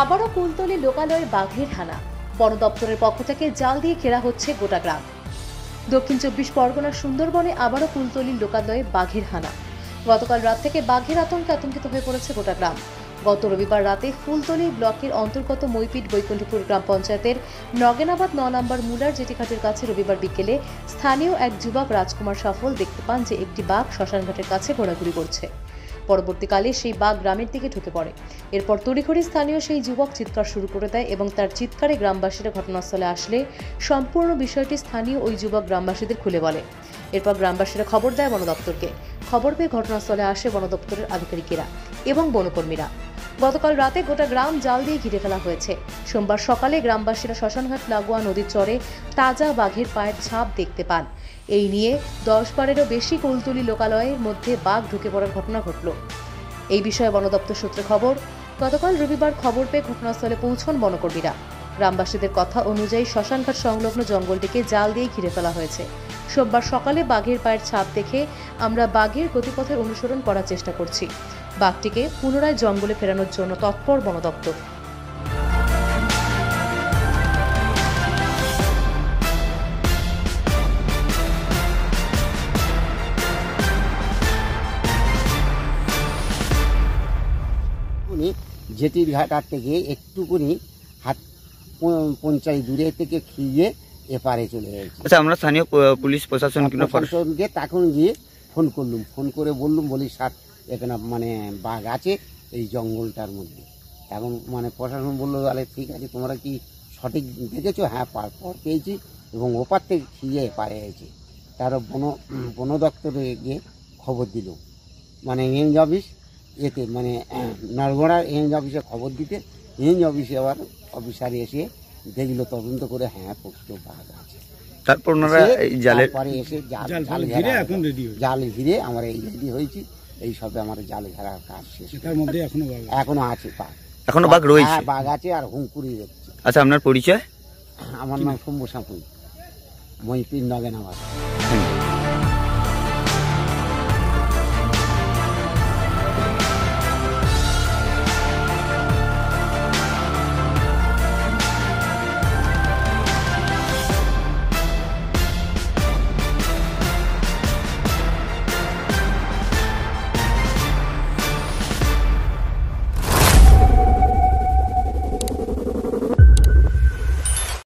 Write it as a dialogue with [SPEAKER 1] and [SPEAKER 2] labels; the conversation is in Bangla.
[SPEAKER 1] আবারও কুলতলি লোকালয়ে বাঘের হানা। বন দপ্তরের পক্ষ থেকে জাল দিয়ে ঘেরা হচ্ছে গোটা গ্রাম। দক্ষিণ 24 পরগনার সুন্দরবনে আবারও কুলতলি লোকালয়ে বাঘের হানা। গতকাল রাত থেকে বাঘের আতঙ্কে আতঙ্কিত হয়ে পড়েছে গোটা গ্রাম। গত রবিবার রাতে ফুলতলি ব্লকের অন্তর্গত মইপিট বৈকুণ্ঠপুর গ্রাম পঞ্চায়েতের নগেনাবাদ 9 নম্বর মুলার জেটিঘাটের কাছে রবিবার বিকেলে স্থানীয় এক যুবক রাজকুমার সফল দেখতে পান যে একটি বাঘ শ্মশানঘাটের কাছে ঘোরাঘুরি করছে। পরবর্তীকালে সেই বাঘ গ্রামের দিকে ঢুকে পড়ে। এরপর তড়িঘড়ি স্থানীয় সেই যুবক চিৎকার শুরু করে দেয় এবং তার চিৎকারে গ্রামবাসীরা ঘটনাস্থলে আসলে সম্পূর্ণ বিষয়টি স্থানীয় ওই যুবক গ্রামবাসীদের খুলে বলে। এরপর গ্রামবাসীরা খবর দেয় বন দপ্তরকে। খবর পেয়ে ঘটনাস্থলে আসে বন দপ্তরের আধিকারিকেরা এবং বনকর্মীরা। গতকাল রাতে গোটা গ্রাম জাল দিয়ে ঘিরে ফেলা হয়েছে। সোমবার সকালে গ্রামবাসীরা শ্মশানঘাট লাগোয়া নদীর চরে তাজা বাঘের পায়ের ছাপ দেখতে পান। এই নিয়ে 10-12-এরও বেশি কুলতলি লোকালয়ের মধ্যে বাঘ ঢুকে পড়ার ঘটনা ঘটল। এই বিষয়ে বন দপ্তর সূত্রে খবর, গতকাল রবিবার খবর পেয়ে ঘটনাস্থলে পৌঁছন বনকর্মীরা। গ্রামবাসীদের কথা অনুযায়ী শ্মশানঘাট সংলগ্ন জঙ্গলটিকে জাল দিয়ে ঘিরে ফেলা হয়েছে। সোমবার সকালে বাঘের পায়ের ছাপ দেখে আমরা বাঘের গতিপথের অনুসরণ করার চেষ্টা করছি। বাঘটিকে পুনরায় জঙ্গলে ফেরানোর জন্য তৎপর বন দপ্তর।
[SPEAKER 2] জেটির ঘাট থেকে একটুকুনি হাত 50 দূরে থেকে খেয়ে এপারে চলে গেছে।
[SPEAKER 3] আচ্ছা, আমরা স্থানীয় পুলিশ প্রশাসনকে
[SPEAKER 2] তখন গিয়ে ফোন করলুম, ফোন করে বলি স্যার এখানে মানে বাঘ আছে এই জঙ্গলটার মধ্যে। এখন মানে প্রশাসন বললো, তাহলে ঠিক আছে, তোমরা কি সঠিক দেখেছো? হ্যাঁ, পর পেয়েছি এবং ওপার থেকে খেয়ে এপারে গেছে। তার বন দপ্তরে গিয়ে খবর দিল, মানে রেঞ্জ অফিস এতে মানে নরগড়া রেঞ্জ অফিসে খবর দিতে, রেঞ্জ অফিসে আবার অফিসার এসে দেখলো, তদন্ত করে হ্যাঁ প্রকৃত বাঘ আছে।
[SPEAKER 3] তারপর ওনারা
[SPEAKER 2] পরে এসে জাল ঘিরে আমরা এই রেডি হয়েছি। এই সবে আমার জাল ঘেরার কাজ শেষ। এখনো আছে বাঘ,
[SPEAKER 3] এখনো বাঘ রয়েছে,
[SPEAKER 2] বাঘ আছে আর হুঙ্কুরি দেখছে।
[SPEAKER 3] আচ্ছা, আপনার পরিচয়?
[SPEAKER 2] আমার নাম শম্ভু সাঁপুই, মইপির নগেনাবাদ।